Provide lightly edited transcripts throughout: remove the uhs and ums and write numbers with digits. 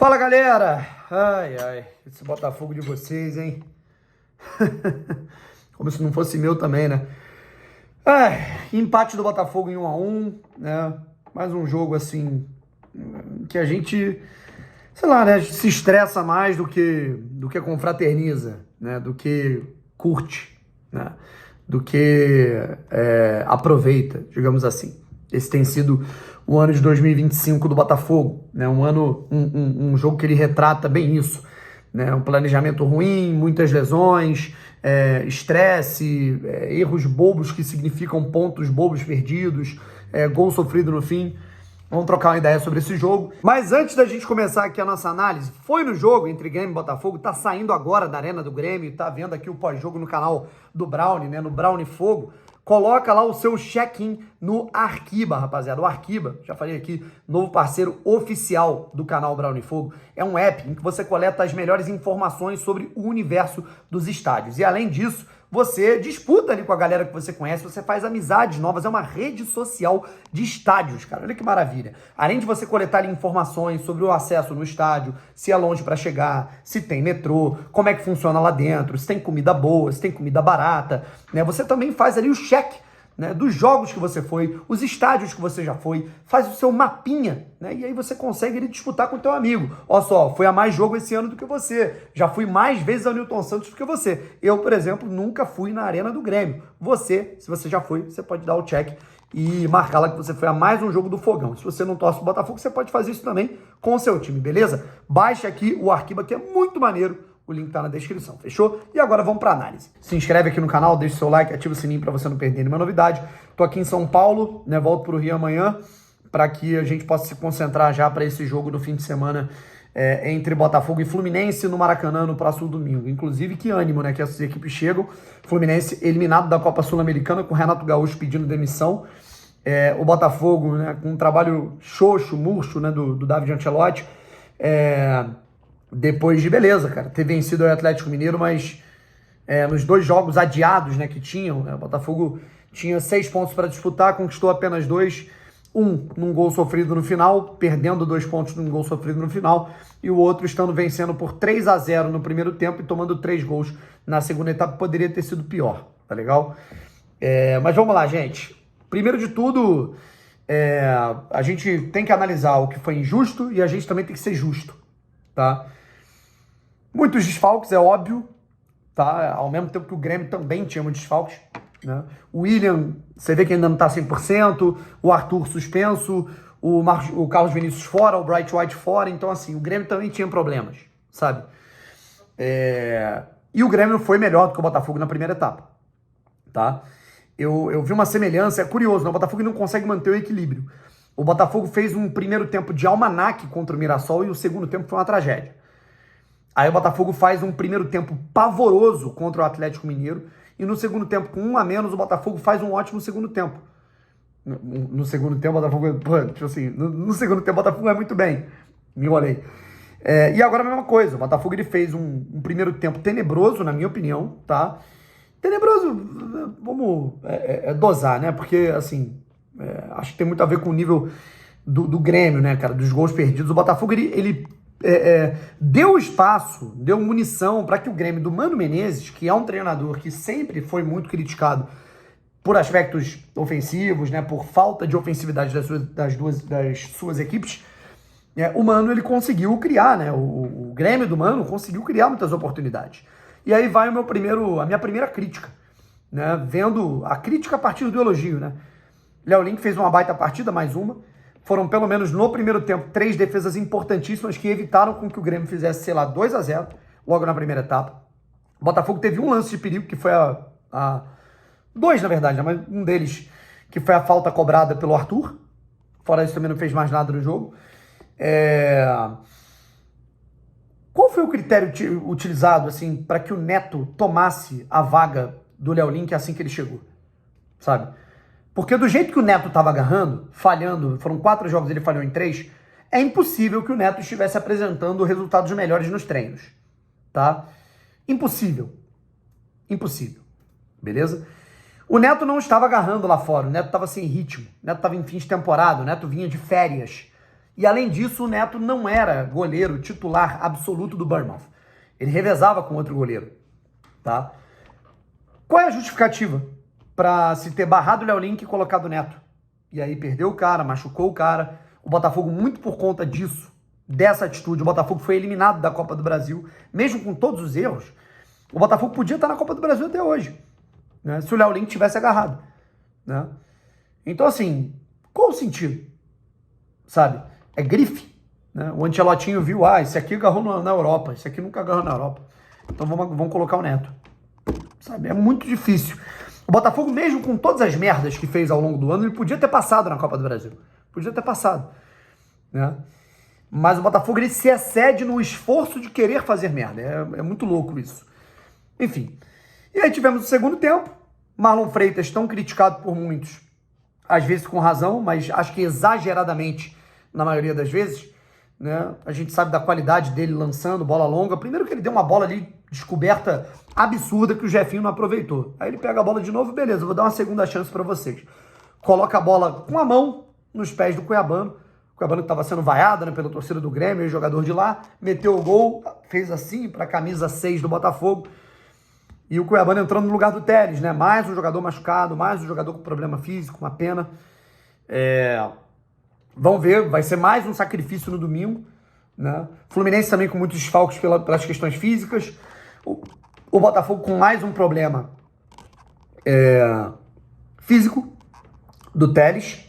Fala, galera! Ai, ai, esse Botafogo de vocês, hein? Como se não fosse meu também, né? Ai, empate do Botafogo em 1-1, né? Mais um jogo, assim, que a gente, sei lá, né? Se estressa mais do que confraterniza, né? Do que curte, né? Do que aproveita, digamos assim. Esse tem sido o ano de 2025 do Botafogo, né? Um jogo que ele retrata bem isso, né? Um planejamento ruim, muitas lesões, estresse, erros bobos que significam pontos bobos perdidos, gol sofrido no fim. Vamos trocar uma ideia sobre esse jogo. Mas antes da gente começar aqui a nossa análise, foi no jogo entre Grêmio e Botafogo, tá saindo agora da Arena do Grêmio, tá vendo aqui o pós-jogo no canal do Brownie, né, no Brownie Fogo. Coloca lá o seu check-in no Arquiba, rapaziada. O Arquiba, já falei aqui, novo parceiro oficial do canal Brownie Fogo. É um app em que você coleta as melhores informações sobre o universo dos estádios. E além disso, você disputa ali com a galera que você conhece, você faz amizades novas, é uma rede social de estádios, cara. Olha que maravilha. Além de você coletar ali informações sobre o acesso no estádio, se é longe para chegar, se tem metrô, como é que funciona lá dentro, se tem comida boa, se tem comida barata, né? Você também faz ali o check, né, dos jogos que você foi, os estádios que você já foi, faz o seu mapinha, né, e aí você consegue ele disputar com o teu amigo. Olha só, fui a mais jogo esse ano do que você, já fui mais vezes ao Newton Santos do que você. Eu, por exemplo, nunca fui na Arena do Grêmio. Você, se você já foi, você pode dar o check e marcar lá que você foi a mais um jogo do Fogão. Se você não torce o Botafogo, você pode fazer isso também com o seu time, beleza? Baixe aqui o Arquiba, que é muito maneiro. O link tá na descrição, fechou? E agora vamos pra análise. Se inscreve aqui no canal, deixa o seu like, ativa o sininho pra você não perder nenhuma novidade. Tô aqui em São Paulo, né? Volto pro Rio amanhã, para que a gente possa se concentrar já para esse jogo no fim de semana entre Botafogo e Fluminense no Maracanã no próximo domingo. Inclusive, que ânimo, né? Que essas equipes chegam. Fluminense eliminado da Copa Sul-Americana com o Renato Gaúcho pedindo demissão. O Botafogo, né? Com um trabalho xoxo, murcho, né? Do David Ancelotti. Depois de, beleza, cara, ter vencido o Atlético Mineiro, mas nos dois jogos adiados, né, que tinham, né, o Botafogo tinha 6 pontos para disputar, conquistou apenas 2, um num gol sofrido no final, perdendo 2 pontos num gol sofrido no final, e o outro estando vencendo por 3-0 no primeiro tempo e tomando 3 gols na segunda etapa, poderia ter sido pior, tá legal? Mas vamos lá, gente. Primeiro de tudo, a gente tem que analisar o que foi injusto e a gente também tem que ser justo, tá? Muitos desfalques, é óbvio, tá? Ao mesmo tempo que o Grêmio também tinha muitos desfalques, né? O William, você vê que ainda não tá 100%, o Arthur suspenso, o Carlos Vinícius fora, o Bright White fora, então assim, o Grêmio também tinha problemas, sabe? E o Grêmio foi melhor do que o Botafogo na primeira etapa, tá? Eu vi uma semelhança, é curioso, né? O Botafogo não consegue manter o equilíbrio. O Botafogo fez um primeiro tempo de almanaque contra o Mirassol e o segundo tempo foi uma tragédia. Aí o Botafogo faz um primeiro tempo pavoroso contra o Atlético Mineiro e no segundo tempo, com 1 a menos, o Botafogo faz um ótimo segundo tempo. No segundo tempo, o Botafogo... Tipo assim, no segundo tempo, o Botafogo vai muito bem. Me enrolei. E agora a mesma coisa. O Botafogo ele fez um primeiro tempo tenebroso, na minha opinião, tá? Tenebroso, vamos dosar, né? Porque, assim, acho que tem muito a ver com o nível do Grêmio, né, cara? Dos gols perdidos. O Botafogo, ele deu espaço, deu munição para que o Grêmio do Mano Menezes, que é um treinador que sempre foi muito criticado por aspectos ofensivos, né, por falta de ofensividade das suas equipes, o Mano ele conseguiu criar, né, o Grêmio do Mano conseguiu criar muitas oportunidades. E aí vai a minha primeira crítica, né, vendo a crítica a partir do elogio, né. Léo Link fez uma baita partida, mais uma. Foram, pelo menos no primeiro tempo, 3 defesas importantíssimas que evitaram com que o Grêmio fizesse, sei lá, 2-0 logo na primeira etapa. O Botafogo teve um lance de perigo, que foi dois, na verdade, né? Mas um deles, que foi a falta cobrada pelo Arthur. Fora isso, também não fez mais nada no jogo. Qual foi o critério utilizado, assim, para que o Neto tomasse a vaga do Léo Link assim que ele chegou? Sabe? Porque do jeito que o Neto estava agarrando, falhando, foram 4 jogos, ele falhou em 3, é impossível que o Neto estivesse apresentando resultados melhores nos treinos, tá? Impossível. Impossível. Beleza? O Neto não estava agarrando lá fora, o Neto estava sem ritmo, o Neto estava em fim de temporada, o Neto vinha de férias. E além disso, o Neto não era goleiro titular absoluto do Bournemouth. Ele revezava com outro goleiro, tá? Qual é a justificativa para se ter barrado o Léo Link e colocado o Neto? E aí perdeu o cara, machucou o cara. O Botafogo, muito por conta disso, dessa atitude, o Botafogo foi eliminado da Copa do Brasil, mesmo com todos os erros. O Botafogo podia estar na Copa do Brasil até hoje, né, se o Léo Link tivesse agarrado, né? Então, assim, qual o sentido? Sabe? É grife, né? O Ancelotinho viu, esse aqui agarrou na Europa, esse aqui nunca agarrou na Europa. Então vamos colocar o Neto. Sabe? É muito difícil. O Botafogo, mesmo com todas as merdas que fez ao longo do ano, ele podia ter passado na Copa do Brasil. Podia ter passado, né? Mas o Botafogo, ele se excede no esforço de querer fazer merda. É muito louco isso. Enfim. E aí tivemos o segundo tempo. Marlon Freitas, tão criticado por muitos, às vezes com razão, mas acho que exageradamente na maioria das vezes, né? A gente sabe da qualidade dele lançando bola longa. Primeiro que ele deu uma bola ali descoberta absurda que o Jefinho não aproveitou. Aí ele pega a bola de novo, beleza, vou dar uma segunda chance para vocês. Coloca a bola com a mão nos pés do Cuiabano. O Cuiabano que estava sendo vaiado, né, pela torcida do Grêmio, o jogador de lá, meteu o gol, fez assim para a camisa 6 do Botafogo. E o Cuiabano entrando no lugar do Telles, né? Mais um jogador machucado, mais um jogador com problema físico, uma pena. Vamos ver, vai ser mais um sacrifício no domingo, né? Fluminense também com muitos desfalques pelas questões físicas. O Botafogo com mais um problema físico do Telles.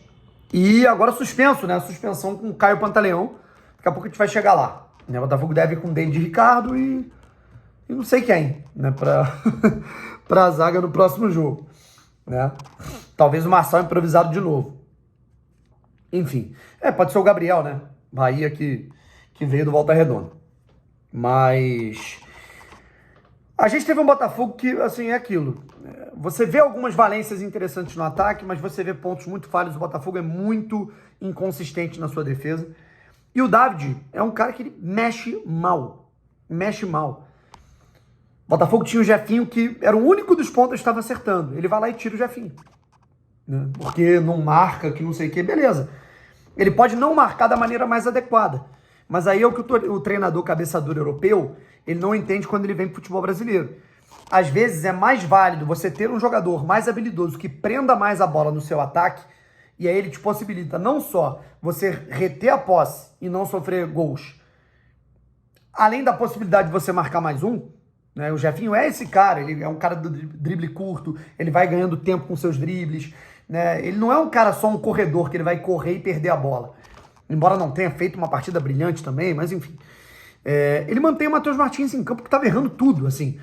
E agora suspenso, né? Suspensão com o Caio Pantaleão. Daqui a pouco a gente vai chegar lá, né? O Botafogo deve ir com o David Ricardo e não sei quem, né? Pra zaga no próximo jogo, né? Talvez o Marçal improvisado de novo. Enfim, pode ser o Gabriel, né? Bahia que veio do Volta Redonda. Mas a gente teve um Botafogo que, assim, é aquilo. Você vê algumas valências interessantes no ataque, mas você vê pontos muito falhos. O Botafogo é muito inconsistente na sua defesa. E o David é um cara que ele mexe mal. Mexe mal. O Botafogo tinha o Jefinho, que era o único dos pontos que estava acertando. Ele vai lá e tira o Jefinho, né? Porque não marca, que não sei o que, beleza. Ele pode não marcar da maneira mais adequada. Mas aí é o que o treinador cabeçador europeu, ele não entende quando ele vem pro futebol brasileiro. Às vezes é mais válido você ter um jogador mais habilidoso que prenda mais a bola no seu ataque, e aí ele te possibilita não só você reter a posse e não sofrer gols, além da possibilidade de você marcar mais um, né? O Jefinho é esse cara, ele é um cara do drible curto, ele vai ganhando tempo com seus dribles, né? Ele não é um cara só um corredor que ele vai correr e perder a bola. Embora não tenha feito uma partida brilhante também, mas enfim. Ele mantém o Matheus Martins em campo que estava errando tudo, assim.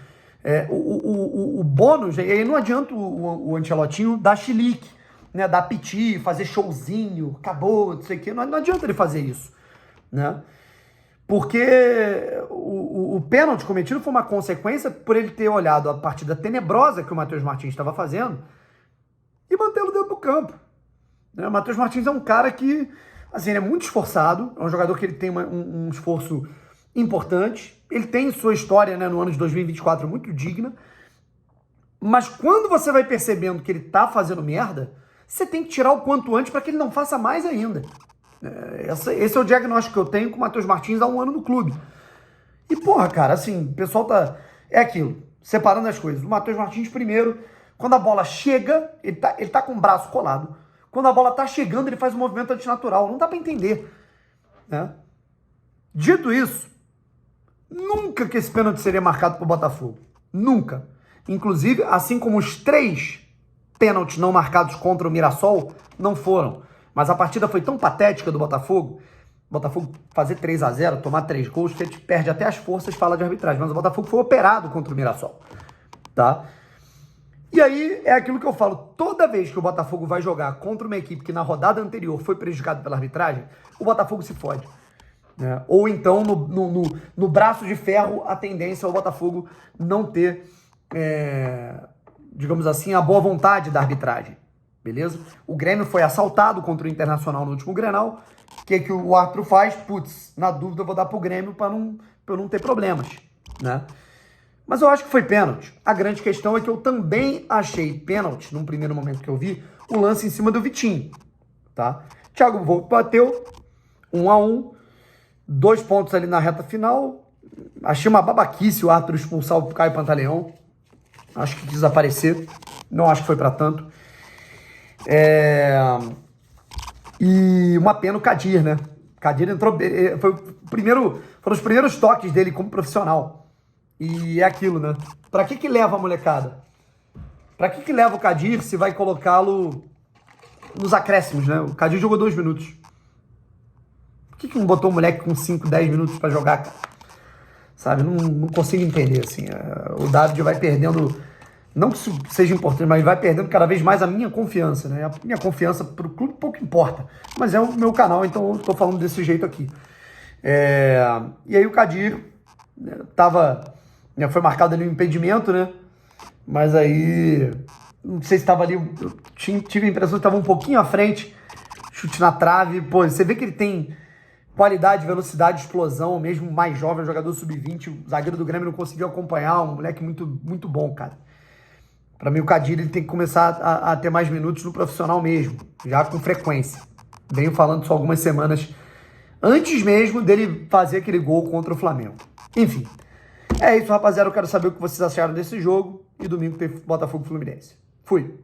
O bônus, e aí não adianta o Ancelotinho dar chilique, né? Dar piti, fazer showzinho, acabou, não sei o quê. Não adianta ele fazer isso, né? Porque o pênalti cometido foi uma consequência por ele ter olhado a partida tenebrosa que o Matheus Martins estava fazendo e mantê-lo dentro do campo, né? O Matheus Martins é um cara que, assim, ele é muito esforçado, é um jogador que ele tem um esforço importante, ele tem sua história, né, no ano de 2024 muito digna, mas quando você vai percebendo que ele tá fazendo merda, você tem que tirar o quanto antes para que ele não faça mais ainda. Esse é o diagnóstico que eu tenho com o Matheus Martins há um ano no clube. E, porra, cara, assim, o pessoal tá... É aquilo, separando as coisas. O Matheus Martins, primeiro, quando a bola chega, ele tá com o braço colado. Quando a bola tá chegando, ele faz um movimento antinatural. Não dá pra entender, né? Dito isso, nunca que esse pênalti seria marcado pro Botafogo. Nunca. Inclusive, assim como os 3 pênaltis não marcados contra o Mirassol, não foram. Mas a partida foi tão patética do Botafogo fazer 3-0, tomar 3 gols, que a gente perde até as forças de fala de arbitragem. Mas o Botafogo foi operado contra o Mirassol, tá? E aí é aquilo que eu falo, toda vez que o Botafogo vai jogar contra uma equipe que na rodada anterior foi prejudicada pela arbitragem, o Botafogo se fode, né? Ou então no braço de ferro a tendência é o Botafogo não ter, digamos assim, a boa vontade da arbitragem. Beleza? O Grêmio foi assaltado contra o Internacional no último Grenal. O que o árbitro faz? Putz, na dúvida eu vou dar pro Grêmio para eu não ter problemas, né? Mas eu acho que foi pênalti. A grande questão é que eu também achei pênalti, num primeiro momento que eu vi, o lance em cima do Vitinho, tá? Thiago Volpe bateu, 1-1, 2 pontos ali na reta final. Achei uma babaquice o Arthur expulsar o Caio Pantaleão. Acho que quis desaparecer. Não acho que foi pra tanto. E uma pena o Kadir, né? O Kadir entrou... Foram os primeiros toques dele como profissional. E é aquilo, né? Pra que leva a molecada? Pra que leva o Kadir se vai colocá-lo nos acréscimos, né? O Kadir jogou 2 minutos. Por que não botou o moleque com 5, 10 minutos pra jogar, cara? Sabe? Não consigo entender, assim. O David vai perdendo... Não que isso seja importante, mas vai perdendo cada vez mais a minha confiança, né? A minha confiança pro clube pouco importa. Mas é o meu canal, então eu tô falando desse jeito aqui. E aí o Kadir foi marcado ali um impedimento, né? Mas aí... Não sei se estava ali... Eu tive a impressão que estava um pouquinho à frente. Chute na trave. Pô, você vê que ele tem qualidade, velocidade, explosão. Mesmo mais jovem, jogador sub-20. O zagueiro do Grêmio não conseguiu acompanhar. Um moleque muito, muito bom, cara. Pra mim, o Kadir ele tem que começar a ter mais minutos no profissional mesmo. Já com frequência. Venho falando isso há algumas semanas. Antes mesmo dele fazer aquele gol contra o Flamengo. Enfim. É isso, rapaziada. Eu quero saber o que vocês acharam desse jogo. E domingo tem Botafogo e Fluminense. Fui.